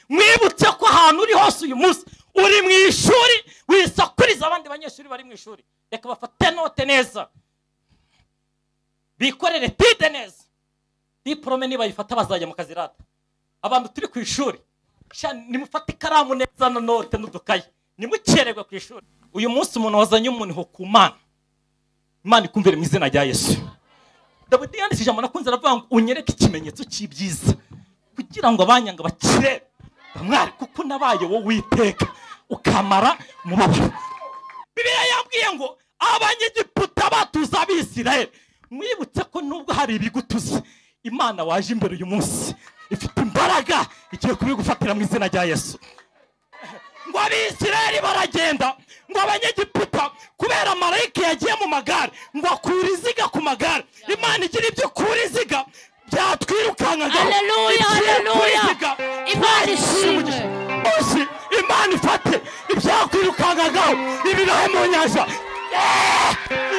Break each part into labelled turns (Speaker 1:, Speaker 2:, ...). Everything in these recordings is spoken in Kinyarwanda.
Speaker 1: mwibutse ko ahantu uri hose uyu munsi uri mu ishuri wisakuriza abandi banyeshuri bari mu ishuri. Reka bafate note neza, bikorere tide neza, diplome niba yifata bazajya mu kazi rata. Abantu turi ku ishuri nimufate ikaramu neza na note n'udukayi, nimukererwe ku ishuri. Uyu munsi umuntu wazanye umuntu ku Mana, Imana ikumvire mu izina rya Yesu. Dawidi yanditse ijambo nakunze aravuga ngo unyereke ikimenyetso cy'ibyiza kugira ngo abanyanga bakire bamwari, kuko nabaye wowe Uwiteka ukamara umubabaro. Bibiliya yambwiye ngo abanyegiputa batuza Abisirayeli, mwibutse ko nubwo hari ibigutuze, Imana waje imbere uyu munsi ifite imbaraga igiye kubigufatira mu izina rya Yesu. Ngo Abisirayeli baragenda, ngo abanyegiputa kubera marayika yagiye mu magare ngo akura iziga ku magare. Imana igira ibyo kura iziga byatwirukankaga.
Speaker 2: Haleluya, haleluya. Imana ishimwe.
Speaker 1: Osi Imana ifate ibyakwirukankagaho ibirohe mu nyanja,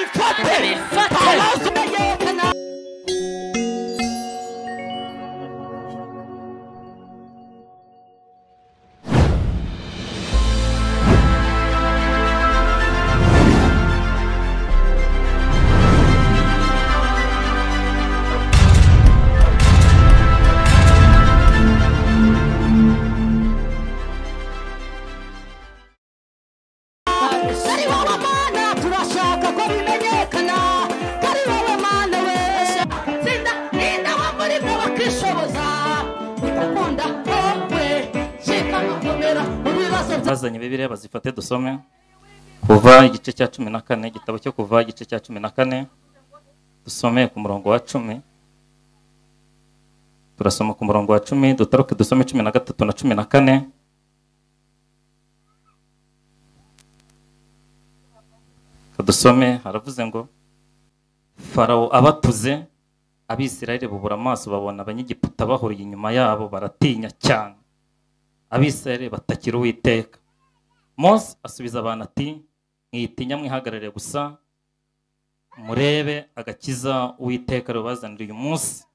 Speaker 1: ifate bazanye Bibiliya bazifate dusome kuva igice cya 14, igitabo cyo kuva igice cya 14, dusome ku murongo wa 10. Turasoma ku murongo wa 10 dutaruke dusome 13 na 14. Dusome haravuze ngo Farawo abatuze, Abisirayeli bubura amaso babona abanyegiputa bahuriye inyuma yabo, baratinya cyane. Abisirayeli batakira Uwiteka. Mose asubiza abantu ati mwitinya mwihagarare gusa murebe agakiza Uwiteka rubazanira uyu munsi,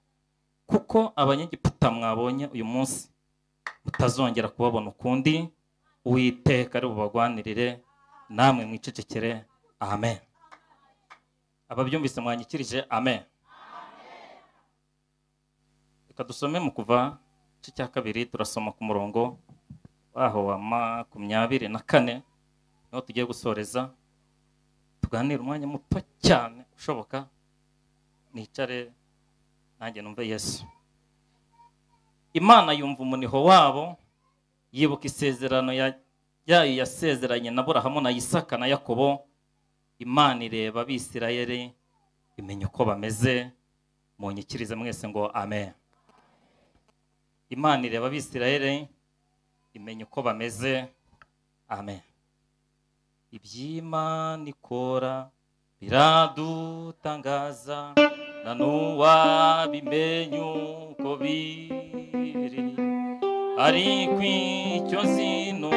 Speaker 1: kuko abanyegiputa mwabonye uyu munsi mutazongera kubabona ukundi. Uwiteka ari bubagwanirire, namwe mwicecekere. Amen. Ababyumvise mwanyikirije amen. Reka dusome mu kuva igice cya 2, turasoma ku murongo waho wa 24 niho tugiye gusoreza. Tuganira umwanya muto cyane ushoboka, nicare nanjye numve Yesu. Imana yumva umuniho wabo, yibuka isezerano yayo yasezeranye na Aburahamu na Isaka na Yakobo. Imana ireba Abisirayeli imenya uko bameze. Munyikirize mwese ngo amen. Imana ireba Abisirayeli imenya uko bameze. Amen. Iby'Imana ikora biradutangaza, na n'uwa bimenya uko biri, ariko icyo zino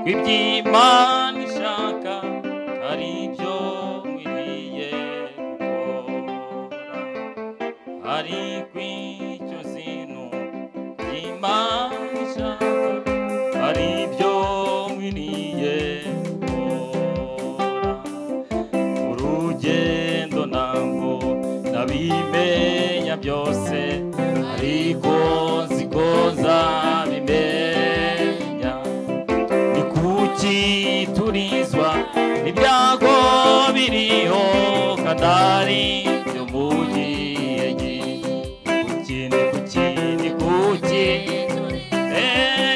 Speaker 1: kw'iby'Imana ishaka ari byo mwiriye gukora, ariko icyo zino by'Imana ishaka ari byo mwiriye gukora. Urugendo ntabwo nabimenya byose, ariko nziko nzabimenya. Ni kuki turizwa ibyago biriho kandi ari byo mugiye kuki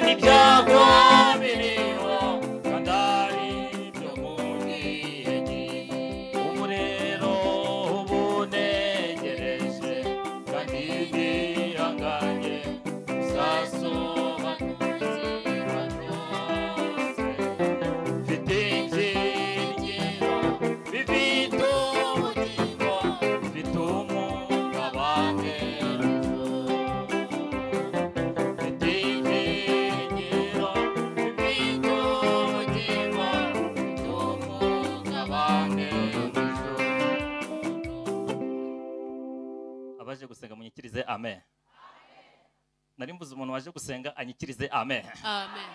Speaker 1: n'ibyago biriho kandi ari byo mugiye. Ubu rero ubunegereje kandi ndihanganye, uzasobanukirwa rwose. Mfite ibyiringiro bifite ubugingo, mfite umugabane. Mfite ibyiringiro bifite ubugingo, mfite umugabane. Abaje gusenga munyikirize amen. nari mvuze umuntu waje gusenga anyikirize amen.
Speaker 2: Amen.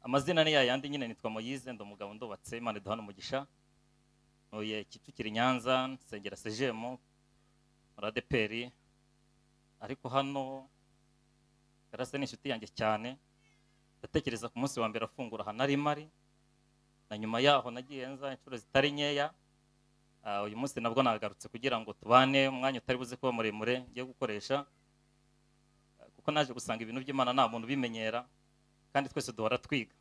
Speaker 1: Amazina ni yayandi nyine, nitwa Moyize, ndo mugabo ndubatse, Imana iduhana umugisha. Oye Kicukiro Nyanza, nsengera sejemo radeperi, ariko hano Karase ni inshuti yanjye cyane. Ndatekereza ku munsi wa mbere afungura hano ari mari, na nyuma yaho nagiye nza inshuro zitari nkeya. Uyu munsi nabwo nagarutse kugira ngo tubane umwanya utari buze kuba muremure ngiye gukoresha, kuko naje gusanga ibintu by'Imana nta muntu bimenyera, kandi twese duhora twiga.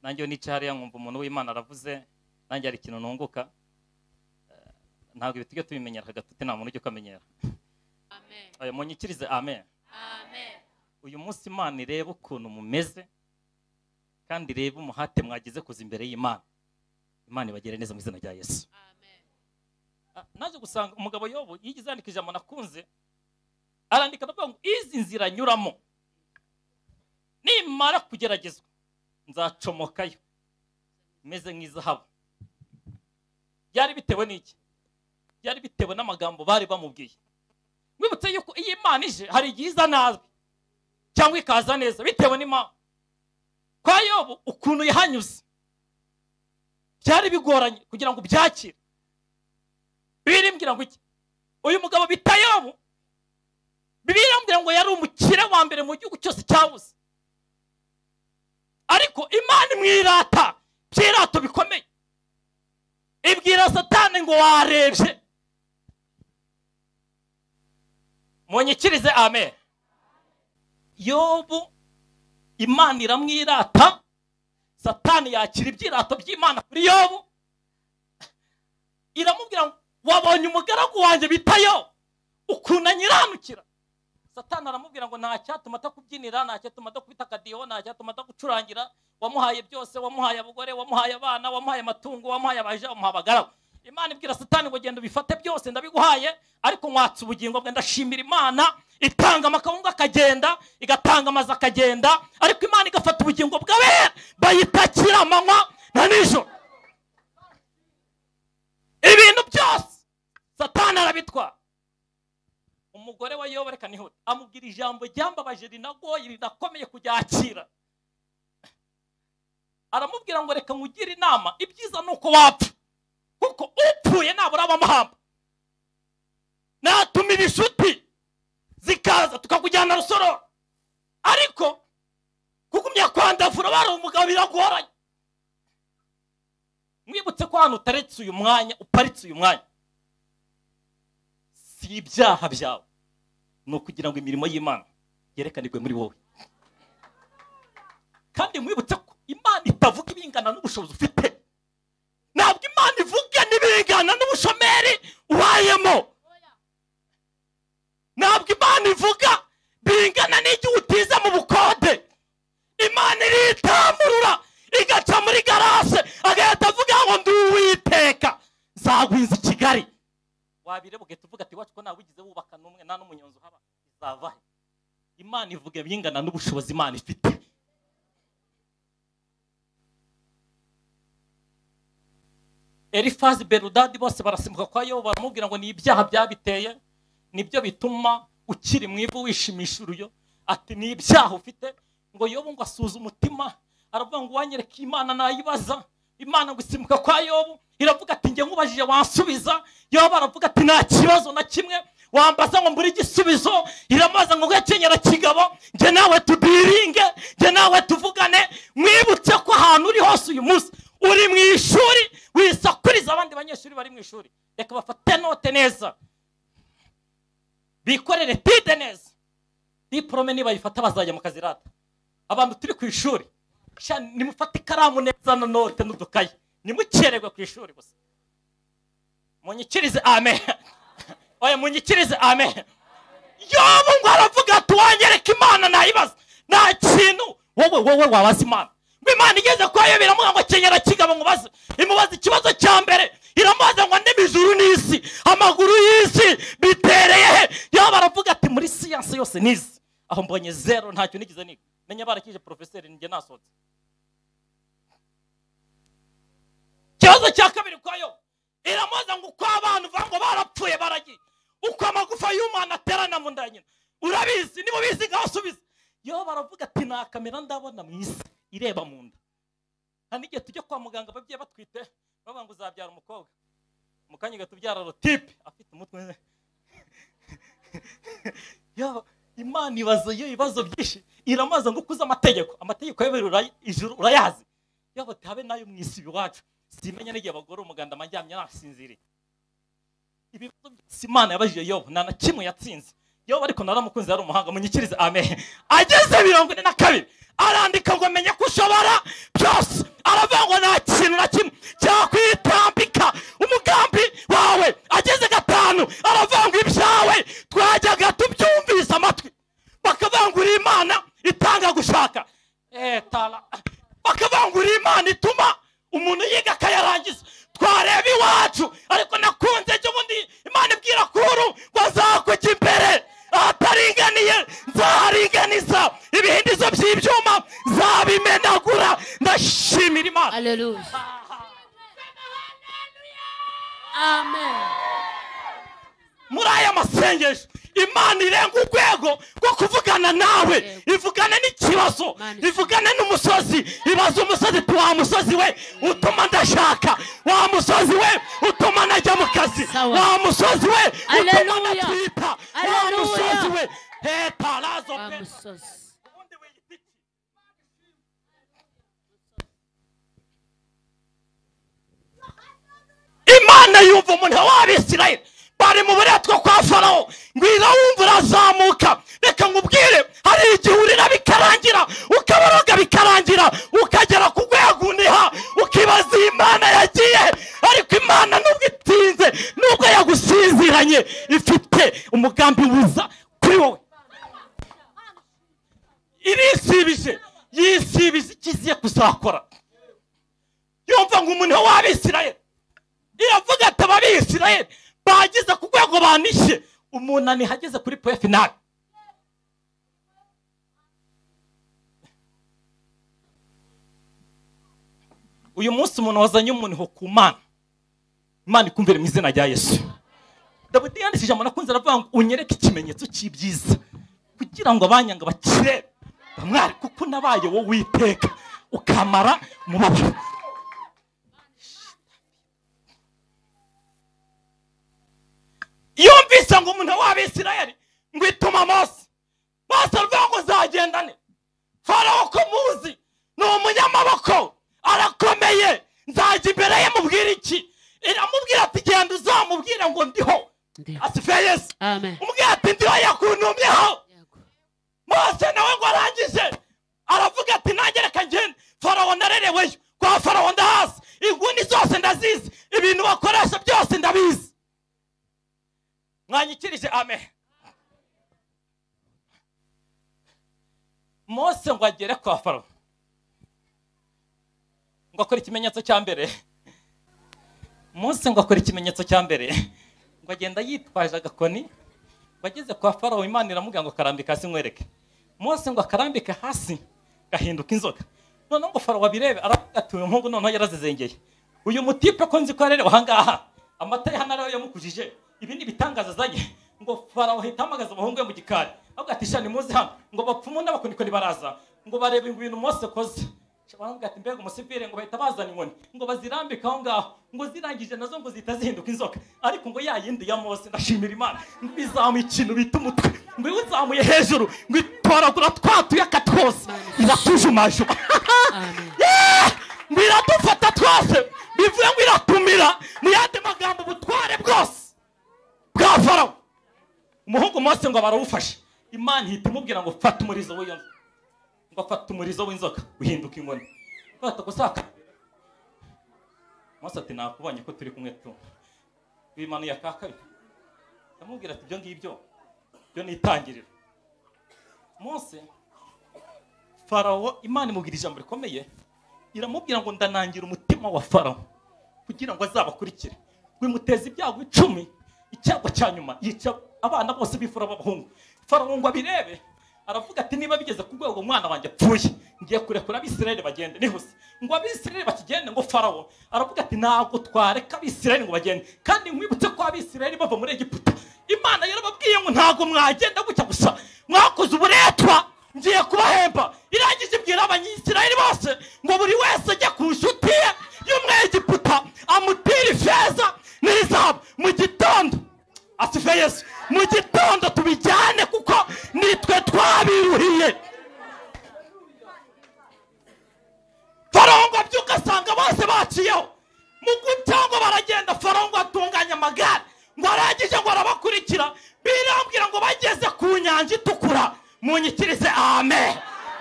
Speaker 1: Nanjye nice hariya nkumva umuntu w'Imana aravuze, nanjye ari ikintu nunguka. Ntabwo ibitige tubimenyera hagati, nta muntu ujye ukamenyera.
Speaker 2: Amen.
Speaker 1: Oya munyikirize amen.
Speaker 2: Amen.
Speaker 1: Uyu munsi Imana ireba ukuntu mumeze, kandi ireba umuhate mwagize kuza imbere y'Imana. Imana ibagire neza mu izina rya Yesu. Naje gusanga umugabo Yobu yigize yandika ijambo nakunze, arandika avuga ngo izi nzira nyuramo nimara kugeragezwa nzacomokayo meze nk'izahabu. Byari bitewe n'iki? Byari bitewe n'amagambo bari bamubwiye. Mwibutse yuko iyi Imana ije hari igihe iza nabi cyangwa ikaza neza bitewe n'Imana. Kwa Yobu ukuntu yahanyuze byari bigoranye kugira ngo byakire. Birimbwira ngo iki? Uyu mugabo bita Yobu, birimbwira ngo yari umukire wa mbere mu gihugu cyose cyabuze. Ariko Imana imwirata byirato bikomeye, ibwira Satani ngo warebye. Munyikirize amen. Yobu Imana iramwirata, Satani yakira ibyirato by'Imana kuri Yobu, iramubwira ngo wabonye umugaragu wanjye bitayo ukuntu anyiranukira. Satani aramubwira ngo nta cyatuma atakubyinira, nta cyatuma atakubita akadiho, nta cyatuma atagucurangira. Wamuhaye byose, wamuhaye abagore, wamuhaye abana, wamuhaye amatungo, wamuhaye abaja, wamuhaye abagaragu. Imana ibwira Satani ngo genda ubifate byose ndabiguhaye, ariko mwatse ubugingo bwe. Ndashimira Imana itanga amakawunga akagenda, igatanga amazi akagenda, ariko Imana igafata ubugingo bwawe bayitakira amanywa na nijoro. Ibintu byose Satani arabitwara. Umugore wa Yobu reka nihuta, amubwira ijambo ryambabaje rinagoye rinakomeye kuryakira. Aramubwira ngo reka nkugire inama, ibyiza nuko wapfa, kuko upfuye nabura abamahamba. Natumira inshuti zikaza tukakujyana Rusoro, ariko kugumya kwandavura bari umugabo biragoranye. Mwibutse ko hano utaretse uyu mwanya, uparitse uyu mwanya, si ibyaha byawe, no kugira ngo imirimo y'Imana yerekanirwe muri wowe. Kandi mwibutse ko Imana itavuga ibingana n'ubushobozi ufite. Ntabwo Imana ivuga n'ibingana n'ubushomeri ubayemo. Ntabwo Imana ivuga bingana n'igihe utiza mu bukode. Imana iritamurura igaca muri garase agahita avuga ngo ndi Uwiteka nzagwiza i Kigali. Wabireba ugahita uvuga ati wacu ko nawe ugize wubaka n'umwe nta n'umunyonzi uhaba, izavahe? Imana ivuga bingana n'ubushobozi Imana ifite. Elifazi, Berudadi bose barasimbuka kwa Yobu, baramubwira ngo ni ibyaha byabiteye, nibyo bituma ukiri mu ivu wishimisha uruyo. Ati ni ibyaha ufite. Ngo Yobu ngo asuza umutima, aravuga ngo wanyereka Imana nayibaza. Imana ngo isimbuka kwa Yobu, iravuga ati nge nkubajije wansubiza. Yobu aravuga ati nta kibazo na kimwe, wambaza ngo mburi igisubizo. Iramaza ngo gakenyera kigabo, nge nawe tudiringe, nge nawe tuvugane. Mwibutse ko ahantu uri hose uyu munsi uri mu ishuri, wisakuriza abandi banyeshuri bari mu ishuri. Reka bafate note neza, bikorere tide neza. Diplome niba yifata bazajya mu kazi rata. Abantu turi ku ishuri, nimufate ikaramu neza na note n'udukayi, nimukererwe ku ishuri gusa. Munyikirize amen. Oya munyikirize amen. Yobu ngo aravuga ati wanyereka Imana nayibaza. Nta kintu wowe wabaza Imana. Imana igeze kwa Yobu iramuha ngo kenyera kigabo mubaze. Imubaza ikibazo cya mbere, iramubaza ngo n'imijuru n'isi, amaguru y'isi bitereye he? Yobu aravuga ati muri siyanse yose nizi, aho mbonye zero, ntacyo nigize niga. Menya barakije professeur njye nasotse. Kibazo cya kabiri kwa Yobu, iramubaza ngo kwa abantu vango barapfuye baragiye. uko amagufa y'umwana aterana mu nda nyina. Urabizi niba ubizi ngaho subiza. Yo baravuga ati nta kamera ndabona mu isi ireba mu nda. Kandi igihe tujya kwa muganga ababyeyi batwite bavuga ngo uzabyara umukobwa, mu kanya gatubyara rotipe afite umutwe. Yo Imana ibaza yo ibibazo byinshi, iramaza ngo kuza amategeko y'abera ijuru urayazi. Yo bati habe nayo mu isi biwacu simenya n'igihe bagora umuganda amajyamye nasinziriye. Ibibazo byose Imana yabajije Yobu nta na kimwe yatsinze. Yobu ariko naramukunze yari umuhanga munyikirize amen. Ageze 42 arandika ngo menye ko ushobora byose, aravuga ngo nta kintu na kimwe cyakwitambika umugambi wawe. Ageze 5 aravuga ngo ibyawe twajyaga tubyumvisa amatwi, bakavangura Imana itanga gushaka bakavangura Imana ituma umuntu yiga akayarangiza. Twareba iwacu ariko nakunze cyo bundi Imana ibwira kuru ngo azakujya imbere ataringaniye nzaringaniza ibihindizo by'ibyuma zabimenagura. Ndashimira Imana.
Speaker 2: Hallelujah. Amen.
Speaker 1: Muri aya masengesho Imana irenga urwego rwo kuvugana nawe, ivugana n'ikibazo, ivugana n'umusozi. Ibaza umusozi ati wa musozi we utuma ndashaka, wa musozi we utuma najya mu kazi, wa musozi we utuma natwita, wa musozi we tarazo pe. Imana yumva umuntu w'Abisirayeli bari mu buretwa kwa Farawo, ngwira wumva urazamuka. Reka nkubwire, hari igihe urira bikarangira, ukaboroga bikarangira, ukagera ku rwego uniha ukibaza Imana yagiye. Ariko Imana nubwo itinze, nubwo yagusinziranye, ifite umugambi wuza kuri wowe. Irisibije yisibije ikiziye kuzakora. Yumva ngo umuntu w'Abisirayeli iravuga ati Abisirayeli bageze ku rwego banishe, umunani hageze kuri point final. Uyu munsi umuntu wazanye umuntu ku Mana, Imana ikumvire mu izina rya Yesu. Dawidi yandikije ijambo nakunze aravuga ngo unyereke ikimenyetso cy'ibyiza kugira ngo abanyanga bakire bamwari, kuko nabaye wowe Uwiteka ukamara umubabaro. Yumvise ngo umuntu w'Abisirayeli ngo ituma Mose aravuga ngo zagendane. Farawo ko muzi ni umunyamaboko arakomeye, nzajya imbere ye mubwira iki? Iramubwira ati genda uzamubwire ngo ndiho. Asifiwe Yesu. Umubwira ati ndiho yakuntumyeho. Mose nawe ngo arangije aravuga ati nanjye reka ngende. Farawo narereweyo, kwa Farawo ndahazi, inguni zose ndazizi, ibintu bakoresha byose ndabizi. Mwanyikirije amen. Mose ngo agere kwa Farawo ngo akora ikimenyetso cya mbere. Mose ngo akora ikimenyetso cya mbere, ngo agenda yitwaje agakoni. Ngo ageze kwa Farawo Imana iramubwira ngo karambika hasi nkwereke. Mose ngo akarambika hasi gahinduka inzoka. None ngo Farawo abirebe aravuga ati uyu muhungu noneho yarazezengeye. Uyu mutipe ko nzi ko arerewe ahangaha, amata ye hano yamukujije, ibindi bitangaza zanye. Ngo Farawo hitamagaza abahungu ye mu gikari, avuga ati shani muze hano. Ngo bapfumu n'abakonikoni baraza, ngo barebe ibintu Mose koze. Baravuga ati mbega umusivire, ngo bahita bazana inkoni ngo bazirambika aho ngaho, ngo zirangije nazo ngo zita zihinduka inzoka. Ariko ngo ya yindi ya Mose ndashimira Imana, bizamu ikintu bita umutwe, ngo uzamuye hejuru, ngo itoragura twatuye akatwose iratujumajuma. Ngo iradufata twose, bivuye ngo iratumira mu yandi magambo ubutware bwose bwa Farawo. Umuhungu Mose ngo barawufashe, Imana ihita imubwira ngo fata umurizo w'iyo nzoka. Ngo afata umurizo w'inzoka uhinduka inkoni. Fata gusaka. Mose ati nakubonye ko turi kumwe tu. Imana ya kakabiri. Amubwira ati byo ngibyo byo nitangirira. Mose Farawo Imana imubwira ijambo rikomeye, iramubwira ngo ndanangira umutima wa Farawo kugira ngo azabakurikire. Wimuteza ibyago 10, icyago cya nyuma yica abana bose bifura b'abahungu. Farawo ngo abirebe aravuga ati niba bigeze ku rwego umwana wanjye apfuye, ngiye kurekura Abisirayeli bagende nihuse. Ngo Abisirayeli bakigende, ngo Farawo aravuga ati ntabwo twareka Abisirayeli ngo bagende, kandi mwibutse ko Abisirayeli bava muri Egiputa imana yarababwiye ngo ntago mwagenda gutya gusa mwakoze uburetwa ngiye kubahemba. Irangije ibwira abanyisirayeli bose ngo buri wese ajye ku nshuti ye y'umwegiputa amutira ifeza n'izahabu. Mu gitondo asife Yesu, mu gitondo tubijyane kuko nitwe twabiruhiye. Farawo ngo abyuka asanga bose baciyeho mu gutango baragenda. Farawo ngo atunganya amagare ngo arangije ngo arabakurikira. Birambwira ngo bageze ku nyanja itukura, munyikirize amen,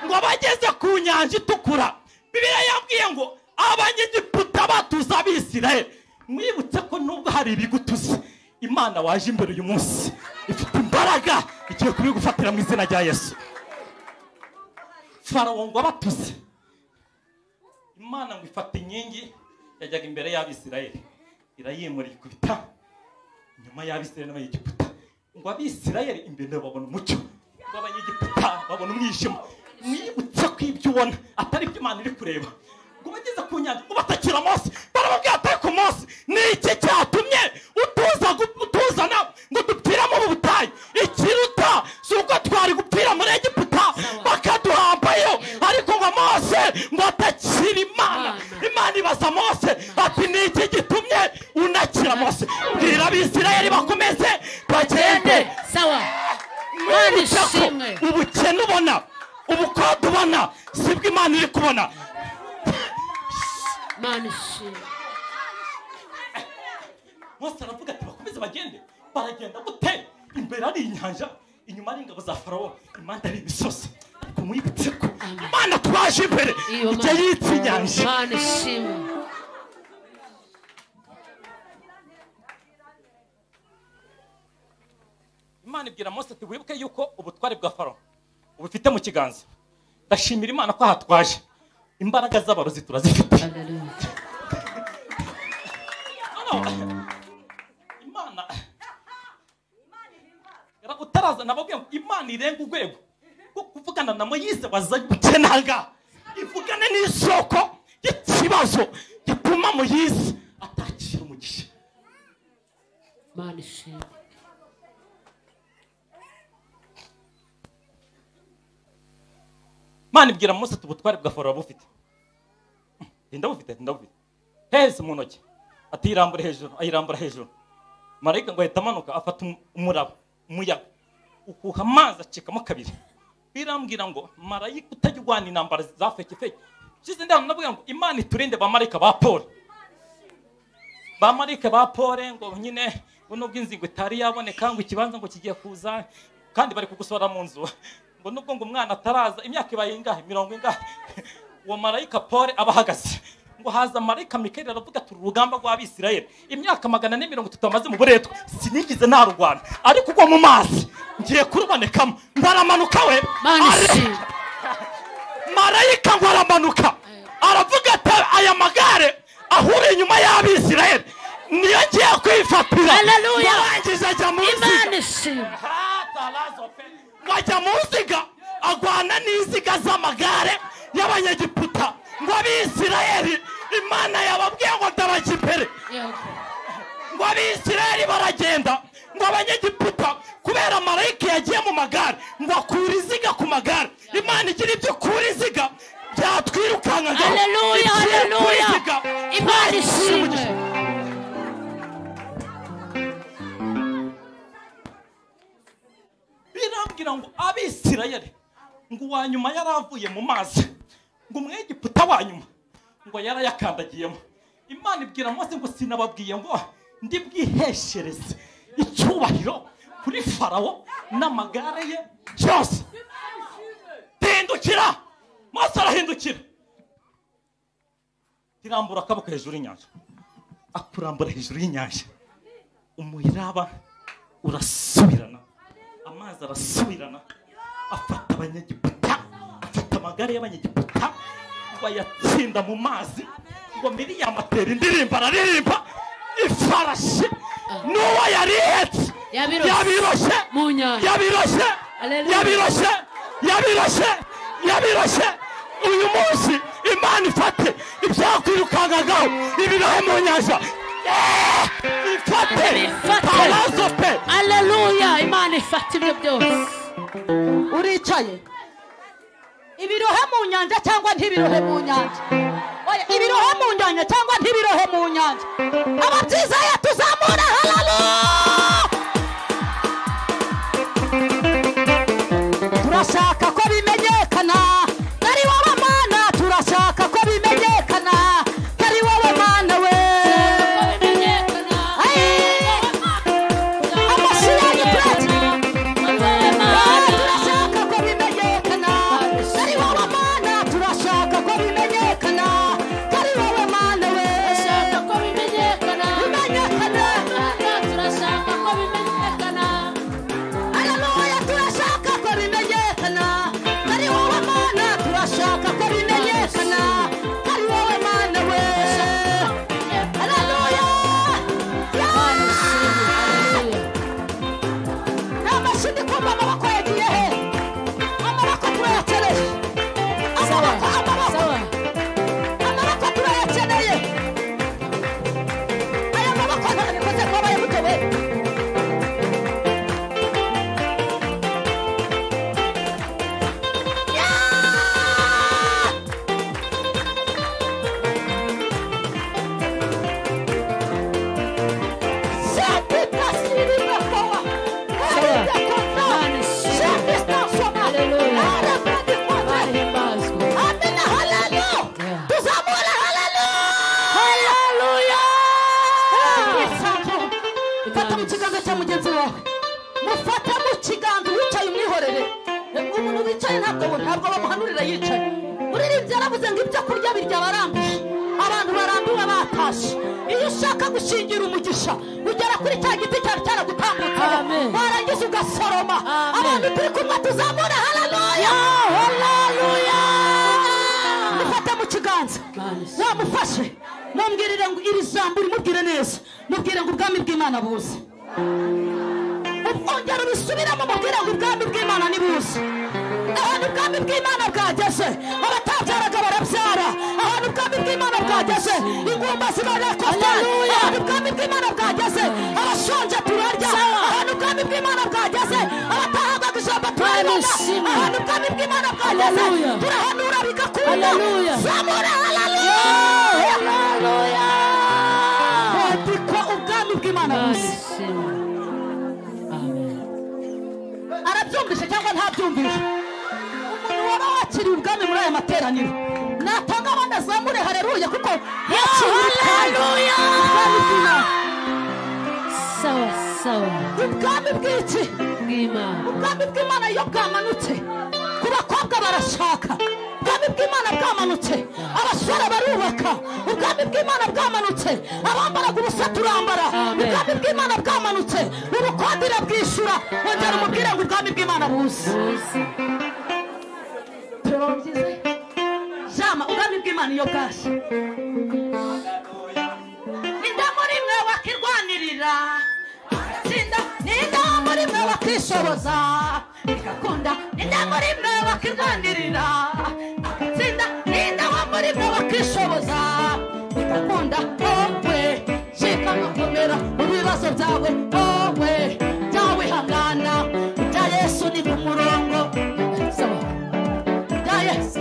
Speaker 1: ngo bageze ku nyanja itukura. Bibiliya yambwiye ngo abanyegiputa batuza Abisirayeli. Mwibutse ko nubwo hari ibigutuze, Imana waje imbere uyu munsi ifite imbaraga igiye kubigufatira mu izina rya Yesu. Farawo ngo abatuze, Imana ngo ifata inkingi yajyaga imbere y'Abisirayeli irayimura ikubita nyuma y'Abisirayeli n'Abanyegiputa. Ngo Abisirayeli imbere babona umucyo, ngo Abanyegiputa babona umwijima. Mwibutse ko ibyo ubona atari ibyo Imana iri kureba. Ngo bageze ku nyanja ngo batakira Mose, barababwira ati ku Mose ni iki cyatumye utuzana ngo dupfira mu butayu? Ikiruta si uko twari gupfira muri Egiputa bakaduhambayo, ariko ngo Mose ngo atakira Imana. Imana ibaza Mose ati ni iki gitumye unakira Mose? Bwira Abisirayeli bakomeze bagende.
Speaker 2: Sawa. Imana ishimwe.
Speaker 1: Ubukene ubona, ubukode ubona sibwo Imana iri kubona.
Speaker 2: Imana ishimwe.
Speaker 1: Mose aravuga ati bakomeze bagende. Baragenda gute? Imbere ari inyanja, inyuma ari ingabo za Farawo, impande ari imisozi. Ariko mwibutse ko Imana twaje imbere ijya yitsa inyanja.
Speaker 2: Imana ishimwe.
Speaker 1: Imana ibwira Mose ati wibuke yuko ubutware bwa Farawo ubufite mu kiganza. Ndashimira Imana ko hatwaje. Imbaraga z'abarozi turazifite.
Speaker 2: Hallelujah.
Speaker 1: Imana utaraza nababwiye ngo Imana irenga urwego rwo kuvugana na Moyize wazagukenanga. Ivugane n'isoko y'ikibazo gituma Moyize atakira umugisha.
Speaker 2: Imana ishimwe.
Speaker 1: Imana ibwira Mose ati ubutware bwa Farawo bufite. Ndabufite. Heze mu ntoki. Ati irambure hejuru, ayirambura hejuru. Marayika ngo ahita amanuka afata umuraba, umuyaga ukuha amazi acikamo kabiri. Birambwira ngo marayika utajya urwana intambara za feke. Kize ndano nabwira ngo Imana iturinde ba marayika ba Paul. Ba marayika ba Paul ngo nyine nubwo inzingo itari yaboneka ngo ikibanza ngo kigiye kuza kandi bari kugusora mu nzu. Ngo nubwo ngo umwana ataraza imyaka ibaye ingahe 70 uwo marayika Paul abahagaze. Ngo haza marayika Mikayeli aravuga ati urugamba rw'Abisirayeli imyaka 430 amaze mu buretwa sinigize nta rugwana, ariko ugwa mu mazi ngiye kurubonekamo. Ngo aramanuka we marayika ngo aramanuka aravuga ati aya magare ahuri inyuma y'Abisirayeli niyo ngiye kwifatira. Yarangije ajya mu nziga, wajya mu nziga agwana n'iziga z'amagare y'Abanyegiputa. Ngo Abisirayeli Imana yababwiye ngo ndabajya imbere. Ngo Abisirayeli baragenda, ngo Abanyegiputa kubera marayika yagiye mu magare ngo akura iziga ku magare. Imana igira ibyo kura iziga byatwirukanka.
Speaker 2: Haleluya. Imana ishimwe.
Speaker 1: Birambwira ngo Abisirayeli ngo wanyuma yaravuye mu mazi, ngo umwegiputa wanyuma ngo yarayakandagiyemo. Imana ibwira Mose ngo sinababwiye ngo ndi bwiheshereze icyubahiro kuri Farawo n'amagare ye cyose. Hindukira. Mose arahindukira, tirambura akaboko hejuru y'inyanja. Akurambura hejuru y'inyanja, umuyiraba urasubirana, amazi arasubirana. Afata Abanyegiputa, afata amagare y'Abanyegiputa ngo ayatsinda mu mazi. Ngo Miriyamu atera indirimbo araririmba. Ifarashi n'uwo yari ihetse yabiroshe
Speaker 2: mu nyanja.
Speaker 1: Yabiroshe. Uyu munsi Imana ifate ibyakwirukangagaho ibirohe mu nyanja bifate
Speaker 2: Bifate.
Speaker 1: parazo pe
Speaker 2: Haleluya. Imana ifata ibyo byose.
Speaker 3: uricaye ibirohe mu nyanja cyangwa ntibirohe mu nyanja oya ibirohe mu nyanja cyangwa ntibirohe mu nyanja ababyizeye tuzamura haleluya turashaka ko bimenyekana ari wowe mana turashaka ko bimenyekana ari wowe mana we amashyirahamwe turetse turashaka ko bimenyekana ari wowe mana turashaka ko bimenyekana ari wowe mana we
Speaker 2: Turashaka ko bimenyekana.
Speaker 3: bimenyekana
Speaker 2: Turashaka ko bimenyekana.
Speaker 3: haleluya turashaka ko bimenyekana ari wowe mana turashaka ko bimenyekana ari wowe mana we haleluya n'amashyi ndi kumva amaboko yagiye he amaboko turayakeneye amaboko amaboko turayakeneye aya maboko ntabikoze ko abaye mutobe
Speaker 2: Bahimbazwe.
Speaker 3: fata mu kiganza cya mugenzi wawe mufata mu kiganza wicaye umwihorere umuntu wicaye ntabwo bamuhanurira yicaye uririmbyi yaravuze ngo ibyo kurya birya abarambije abantu barambiwe batashe iyo ushaka gushingira umugisha ugera kuri cya giti cyari cyaragutambutse
Speaker 2: Amen.
Speaker 3: warangiza ugasoroma
Speaker 2: Amen.
Speaker 3: abantu turi kumwe tuzamura haleluya haleluya mufate mu kiganza wamufashe mumbwirire ngo iri jambo urimubwire neza mubwire ngo ubwami bw'Imana buze ongera ubisubiramo mubwire ngo ubwami bw'Imana nibuze ahantu ubwami bw'Imana bwageze abatabyaraga barabyara ahantu ubwami bw'Imana bwageze ingumba zibarekoze ahantu ubwami bw'Imana bwageze abashonje turarya ahantu ubwami bw'Imana bwageze abatahabwaga ijambo turaribona ahantu ubwami bw'Imana bwageze
Speaker 2: Hallelujah.
Speaker 3: turahanura bigakunda
Speaker 2: Hallelujah.
Speaker 3: zamura haleluya haleluya ko ubwami bw'Imana buze arabyumvise cyangwa ntabyumvise umuntu waba wakiriye ubwami muri aya materaniro natanga abandi azamure haleluya kuko haleluya ubwami bw'Imana
Speaker 2: Sawa sawa.
Speaker 3: ubwami bw'iki
Speaker 2: Bw'Imana.
Speaker 3: ubwami bw'Imana iyo bwamanutse ku bakobwa barashaka ubwami bw'Imana bwamanutse abasore barubaka ubwami bw'Imana bwamanutse abambaraga ubusa turambara
Speaker 2: Amen.
Speaker 3: ubwami bw'Imana bwamanutse ubukodira bwishyura wongera umubwire ngo ubwami bw'Imana buze turongize jama ubwami bw'Imana iyo bwashye ninde muri mwe wakirwanirira tsinda ninde muri mwe wakishoboza bigakunda ninde muri mwe wakirwanirira tsinda ninde muri mwe wakishoboza bigakunda wowe shika makomera mu bibazo byawe wowe byawe hangana bya Yesu ni ku murongo sawa bya Yesu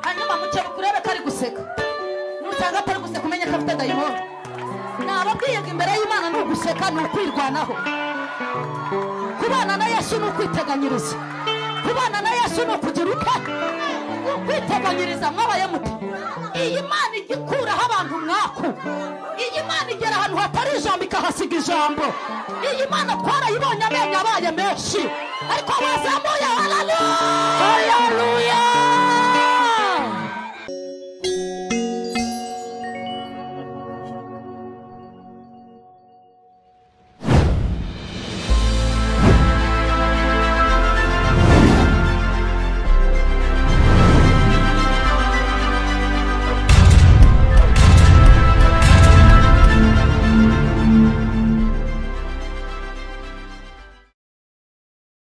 Speaker 3: hanyuma mucyo kurebe kari guseka nusanga atari guseka umenye ko afite dayimoni nababwiye ngo imbere y'Imana ni uguseka ni ukwirwanaho kubana na Yesu ni ukwiteganyiriza kubana na Yesu ni ukugira uke ukwiteganyiriza mwabaye muti iyi Mana igikuraho abantu mwaku iyi Mana igera ahantu hatari ijambo ikahasiga ijambo iyi Mana twarayibonye amenyo abaye menshi ariko wazamuye